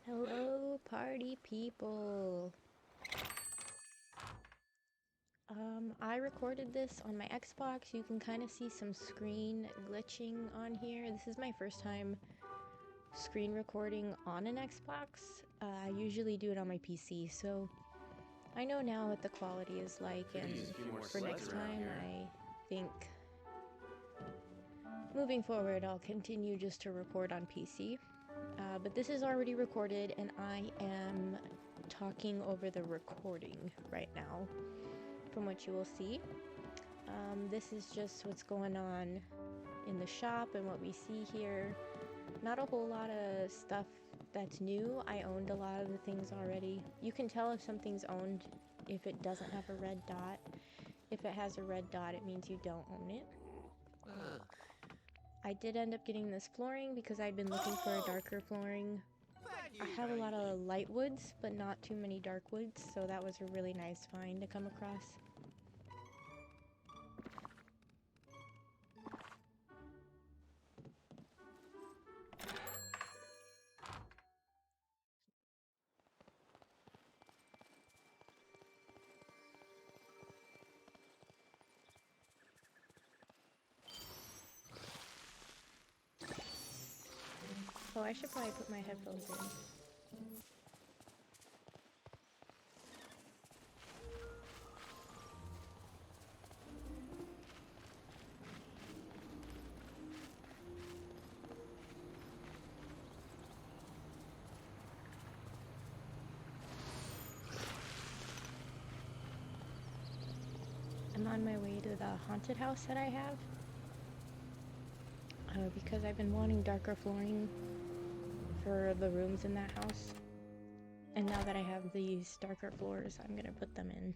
Hello, party people. I recorded this on my Xbox. You can kind of see some screen glitching on here. This is my first time screen recording on an Xbox. I usually do it on my PC, so I know now what the quality is like, and for next time, I think moving forward, I'll continue just to record on PC. But this is already recorded, and I am talking over the recording right now, from what you will see. This is just what's going on in the shop and what we see here. Not a whole lot of stuff that's new. I owned a lot of the things already. You can tell if something's owned if it doesn't have a red dot. If it has a red dot, it means you don't own it. I did end up getting this flooring because I'd been looking for a darker flooring. I have a lot of light woods, but not too many dark woods, so that was a really nice find to come across. Oh, I should probably put my headphones in. I'm on my way to the haunted house that I have. Because I've been wanting darker flooring for the rooms in that house. And now that I have these darker floors, I'm gonna put them in.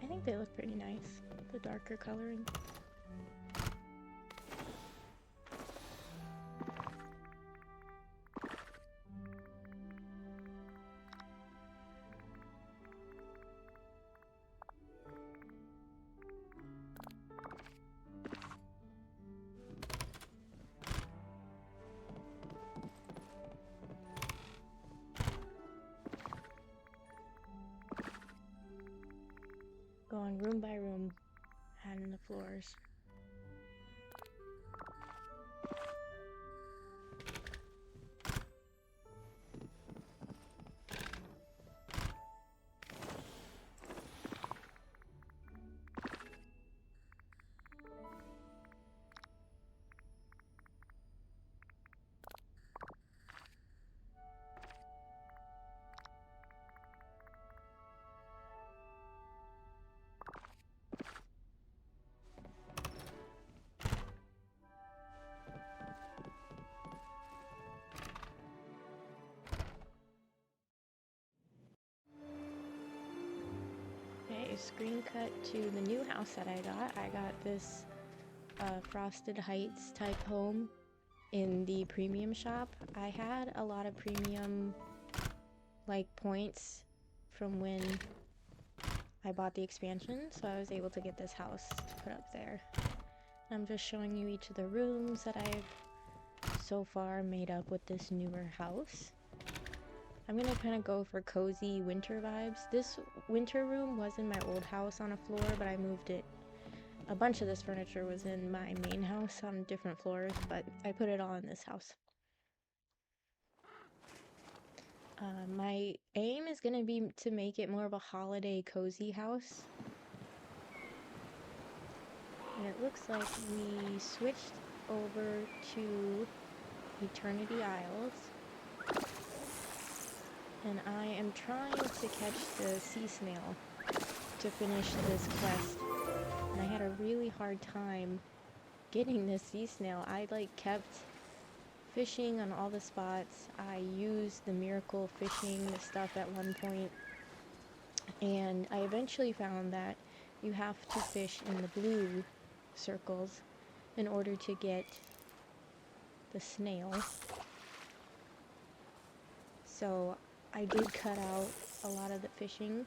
I think they look pretty nice, the darker coloring. Going room by room, adding the floors. Okay, screen cut to the new house that I got. I got this Frosted Heights type home in the premium shop. I had a lot of premium like points from when I bought the expansion, so I was able to get this house to put up there. I'm just showing you each of the rooms that I've so far made up with this newer house. I'm gonna kind of go for cozy winter vibes. This winter room was in my old house on a floor, but I moved it. A bunch of this furniture was in my main house on different floors, but I put it all in this house. My aim is gonna be to make it more of a holiday cozy house. And it looks like we switched over to Eternity Isles. And I am trying to catch the sea snail to finish this quest. And I had a really hard time getting this sea snail. I kept fishing on all the spots. I used the miracle fishing stuff at one point. And I eventually found that you have to fish in the blue circles in order to get the snail. So I did cut out a lot of the fishing.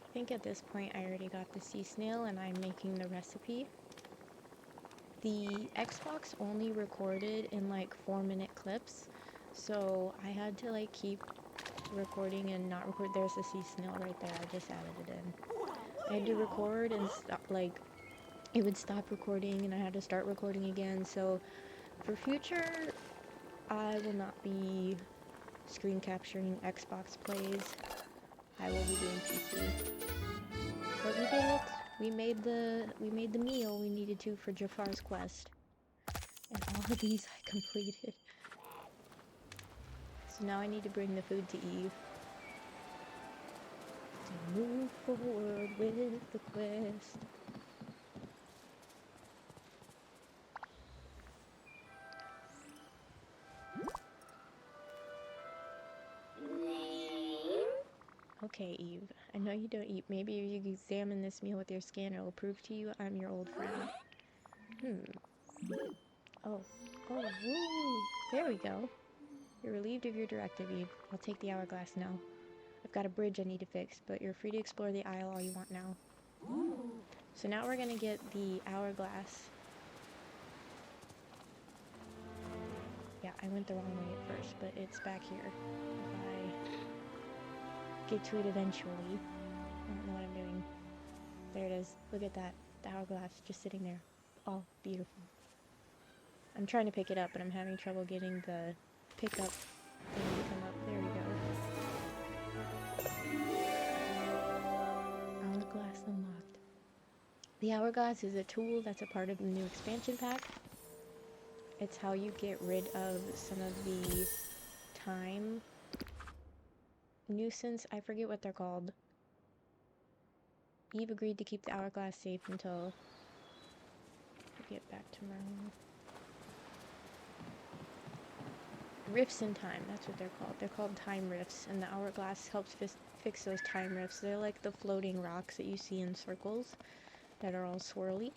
I think at this point I already got the sea snail and I'm making the recipe. The Xbox only recorded in like 4-minute clips, so I had to like keep recording and not record. There's the sea snail right there, I just added it in. I had to record and stop, like it would stop recording and I had to start recording again. So for future, I will not be screen capturing Xbox plays. I will be doing PC. But we did it. We made the meal we needed to for Jafar's quest. And all of these I completed. So now I need to bring the food to Eve. To move forward with the quest. Okay, Eve. I know you don't eat. Maybe if you examine this meal with your scanner, it'll prove to you I'm your old friend. Oh, woo! There we go. You're relieved of your directive, Eve. I'll take the hourglass now. I've got a bridge I need to fix, but you're free to explore the isle all you want now. So now we're gonna get the hourglass. Yeah, I went the wrong way at first, but it's back here. If I get to it eventually. I don't know what I'm doing. There it is. Look at that. The hourglass just sitting there. Oh, beautiful. I'm trying to pick it up, but I'm having trouble getting the pickup thing to come up. There we go. Hourglass unlocked. The hourglass is a tool that's a part of the new expansion pack. It's how you get rid of some of the time nuisance. I forget what they're called. Eve agreed to keep the hourglass safe until we get back to Maroon. Rifts in time, that's what they're called. They're called time rifts, and the hourglass helps fix those time rifts. They're like the floating rocks that you see in circles that are all swirly.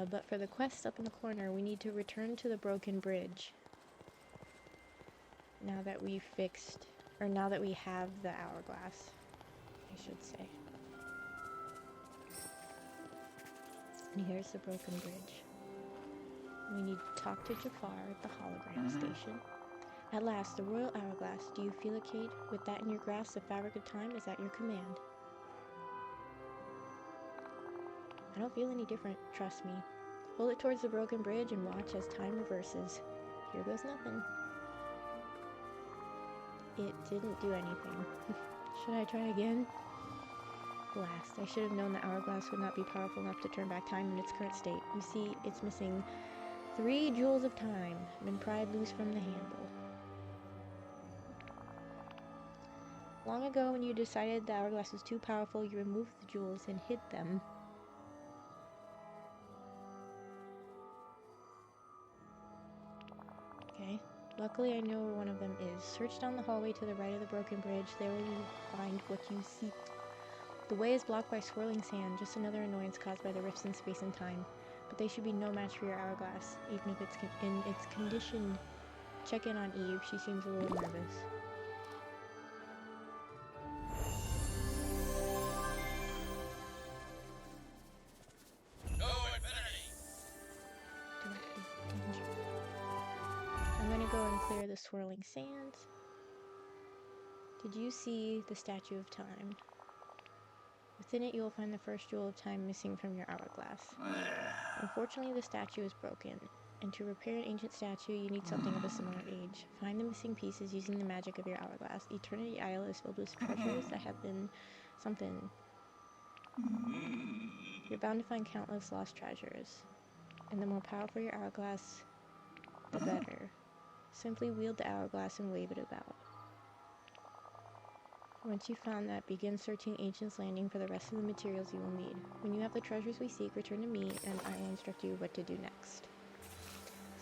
But for the quest up in the corner, we need to return to the broken bridge. Now that we've fixed, or now that we have the hourglass, I should say. And here's the broken bridge. We need to talk to Jafar at the hologram station. At last, the royal hourglass. Do you feel it, Kate? With that in your grasp, the fabric of time is at your command. I don't feel any different, trust me. Hold it towards the broken bridge and watch as time reverses. Here goes nothing. It didn't do anything. Should I try again? Blast. I should have known the hourglass would not be powerful enough to turn back time in its current state. You see, it's missing 3 jewels of time, been pried loose from the handle. Long ago, when you decided the hourglass was too powerful, you removed the jewels and hid them. Okay. Luckily, I know where one of them is. Search down the hallway to the right of the broken bridge. There you will find what you seek. The way is blocked by swirling sand, just another annoyance caused by the rifts in space and time. But they should be no match for your hourglass, even if it's in its condition. Check in on Eve. She seems a little nervous. I'm gonna go and clear the swirling sands. Did you see the Statue of Time? Within it, you will find the first jewel of time missing from your hourglass. Unfortunately, the statue is broken. And to repair an ancient statue, you need something of a similar age. Find the missing pieces using the magic of your hourglass. Eternity Isle is filled with treasures that have been something. You're bound to find countless lost treasures. And the more powerful your hourglass, the better. Simply wield the hourglass and wave it about. Once you've found that, begin searching Ancient's Landing for the rest of the materials you will need. When you have the treasures we seek, return to me, and I will instruct you what to do next.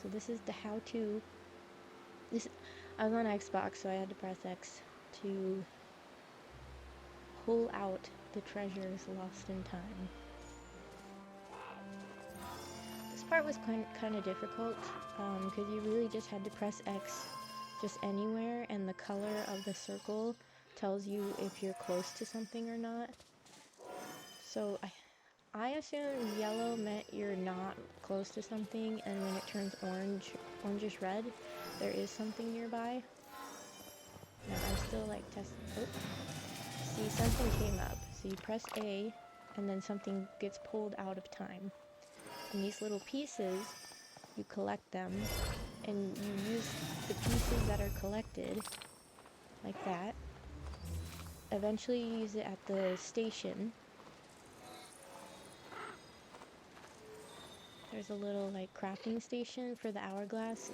So this is the how-to. I was on Xbox, so I had to press X to pull out the treasures lost in time. This part was kind of difficult, because you really just had to press X just anywhere, and the color of the circle tells you if you're close to something or not. So I assume yellow meant you're not close to something, and when it turns orangish red, there is something nearby. Now I'm still like testing. Oh, see, something came up. So you press A, and then something gets pulled out of time. And these little pieces, you collect them, and you use the pieces that are collected, like that. Eventually you use it at the station. There's a little like crafting station for the hourglass,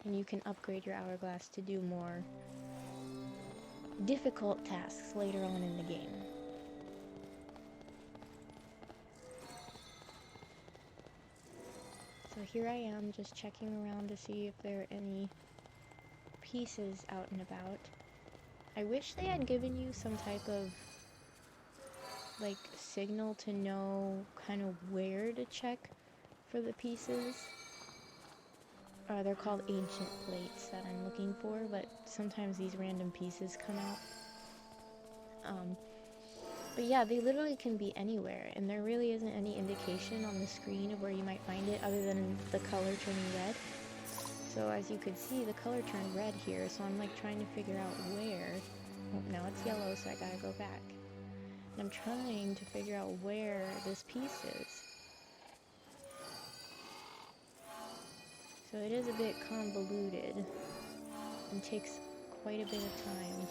and you can upgrade your hourglass to do more difficult tasks later on in the game. So here I am just checking around to see if there are any pieces out and about. I wish they had given you some type of like signal to know kind of where to check for the pieces. They're called ancient plates that I'm looking for, but sometimes these random pieces come out. But yeah, they literally can be anywhere, and there really isn't any indication on the screen of where you might find it other than the color turning red. So as you could see, the color turned red here, so I'm like trying to figure out where. Oh, now it's yellow, so I gotta go back. And I'm trying to figure out where this piece is. So it is a bit convoluted and takes quite a bit of time.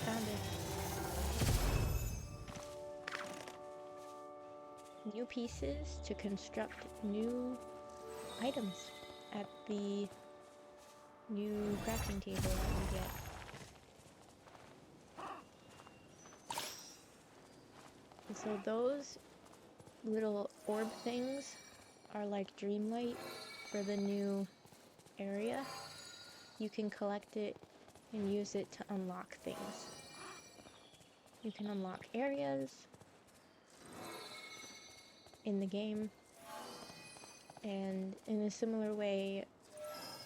Found it. New pieces to construct new items at the new crafting table that we get. And so those little orb things are like Dreamlight for the new area. You can collect it and use it to unlock things. You can unlock areas in the game, and in a similar way,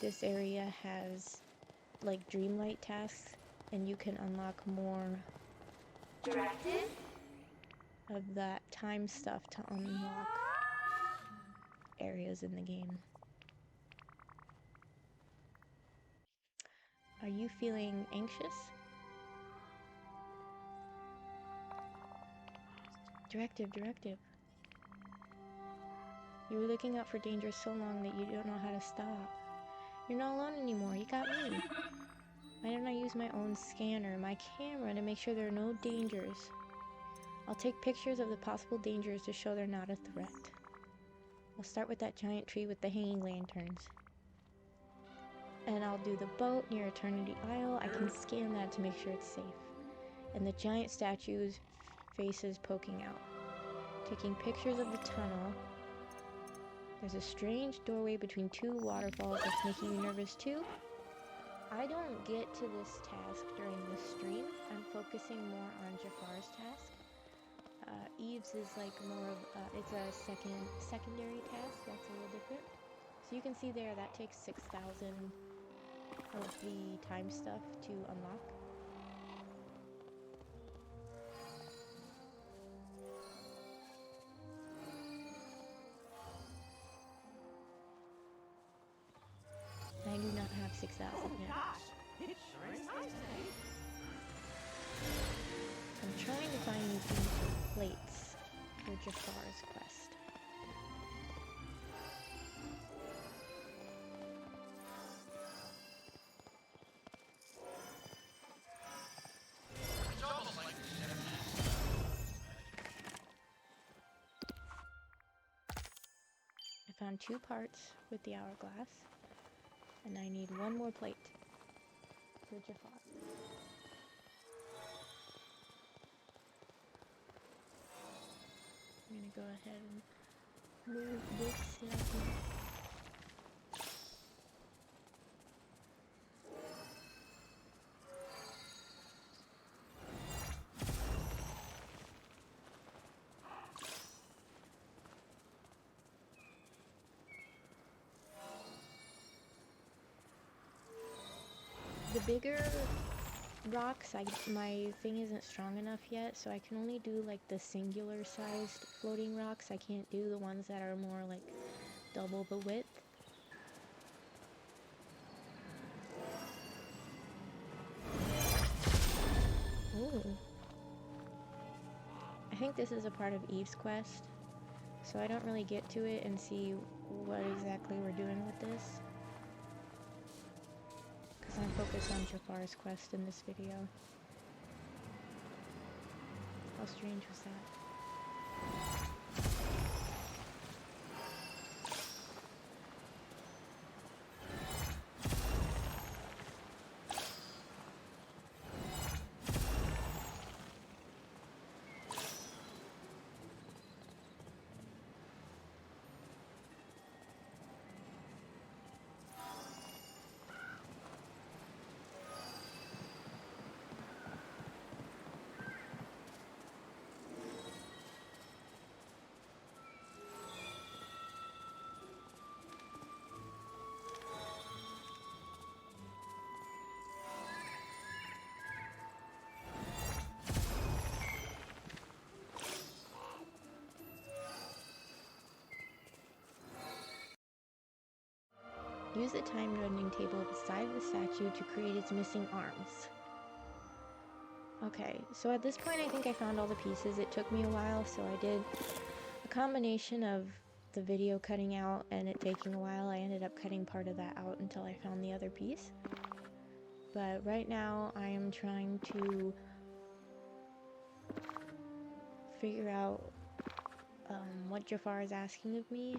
this area has like Dreamlight tasks, and you can unlock more of that time stuff to unlock areas in the game. Are you feeling anxious? Directive. You were looking out for danger so long that you don't know how to stop. You're not alone anymore, you got me. Why don't I use my own scanner, my camera, to make sure there are no dangers? I'll take pictures of the possible dangers to show they're not a threat. I'll start with that giant tree with the hanging lanterns. And I'll do the boat near Eternity Isle. I can scan that to make sure it's safe. And the giant statue's faces poking out. Taking pictures of the tunnel. There's a strange doorway between two waterfalls that's making you nervous too. I don't get to this task during this stream. I'm focusing more on Jafar's task. Eve's is like more of, it's a secondary task that's a little different. So you can see there that takes 6,000 of the time stuff to unlock. find these ancient plates for Jafar's quest. I found 2 parts with the hourglass, and I need 1 more plate for Jafar. I'm gonna go ahead and move this slightly. The bigger rocks, my thing isn't strong enough yet, so I can only do like the singular sized floating rocks. I can't do the ones that are more like double the width. Ooh. I think this is a part of Eve's quest, so I don't really get to it and see what exactly we're doing with this, because I'm focused on Jafar's quest in this video. How strange was that? Use the time running table beside the statue to create its missing arms. Okay, so at this point I think I found all the pieces. It took me a while, so I did a combination of the video cutting out and it taking a while. I ended up cutting part of that out until I found the other piece. But right now I am trying to figure out what Jafar is asking of me.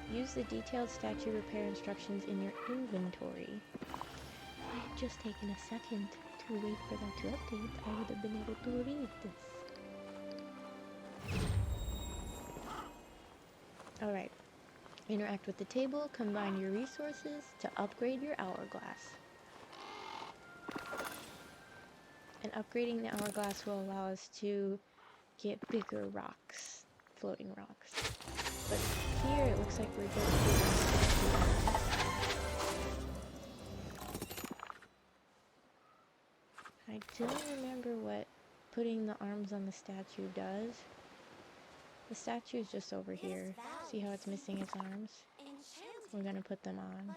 Use the detailed statue repair instructions in your inventory. If I had just taken a second to wait for that to update, I would have been able to read this. Alright. Interact with the table, combine your resources to upgrade your hourglass. And upgrading the hourglass will allow us to get bigger rocks, floating rocks. But here it looks like we're just doing I don't remember what putting the arms on the statue does. The statue is just over here. See how it's missing its arms? We're gonna put them on.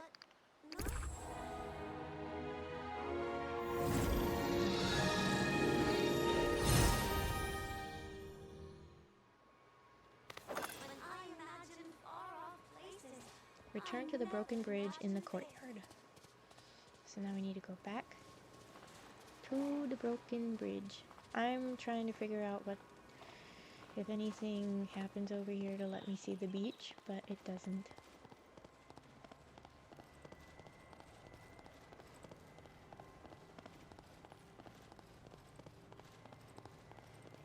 Return to the broken bridge in the courtyard. So now we need to go back to the broken bridge. I'm trying to figure out what, if anything happens over here to let me see the beach, but it doesn't.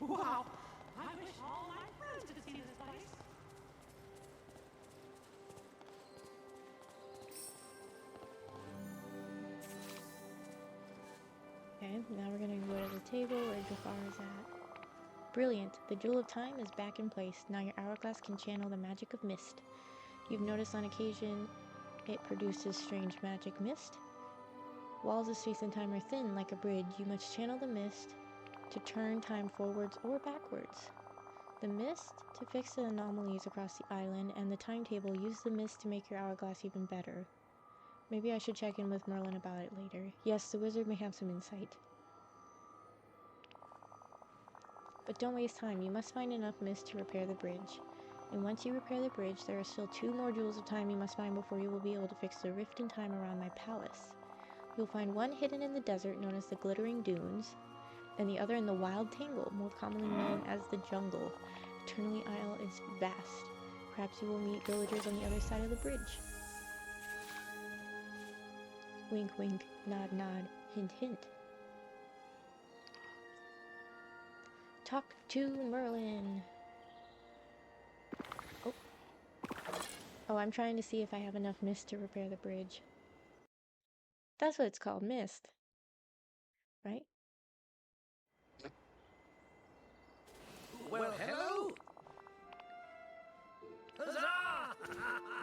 Wow! I wish all my friends could see this place. Okay, now we're gonna go to the table where Jafar is at. Brilliant! The Jewel of Time is back in place. Now your hourglass can channel the magic of mist. You've noticed on occasion it produces strange magic mist. Walls of space and time are thin like a bridge. You must channel the mist to turn time forwards or backwards. The mist to fix the anomalies across the island, and the timetable. Use the mist to make your hourglass even better. Maybe I should check in with Merlin about it later. Yes, the wizard may have some insight. But don't waste time. You must find enough mist to repair the bridge. And once you repair the bridge, there are still 2 more jewels of time you must find before you will be able to fix the rift in time around my palace. You'll find one hidden in the desert known as the Glittering Dunes, and the other in the Wild Tangle, more commonly known as the Jungle. Eternally Isle is vast. Perhaps you will meet villagers on the other side of the bridge. Wink, wink, nod, nod, hint, hint. Talk to Merlin. Oh. Oh, I'm trying to see if I have enough mist to repair the bridge. That's what it's called, mist. Right? Well, hello! Huzzah!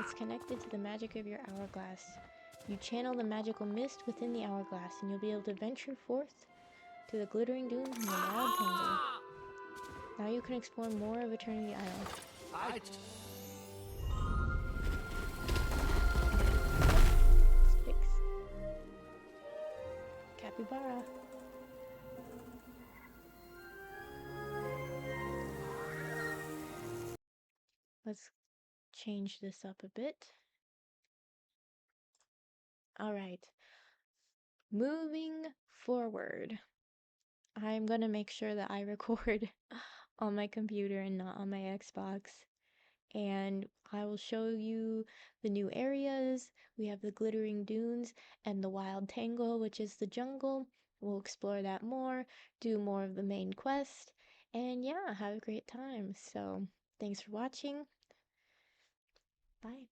It's connected to the magic of your hourglass. You channel the magical mist within the hourglass, and you'll be able to venture forth to the Glittering Dunes and the Wild Tangle. Now you can explore more of Eternity Isle. Sticks. Capybara. Let's change this up a bit. Alright. Moving forward. I'm gonna make sure that I record on my computer and not on my Xbox. And I will show you the new areas. We have the Glittering Dunes and the Wild Tangle, which is the jungle. We'll explore that more, do more of the main quest, and yeah, have a great time. So, thanks for watching. Bye.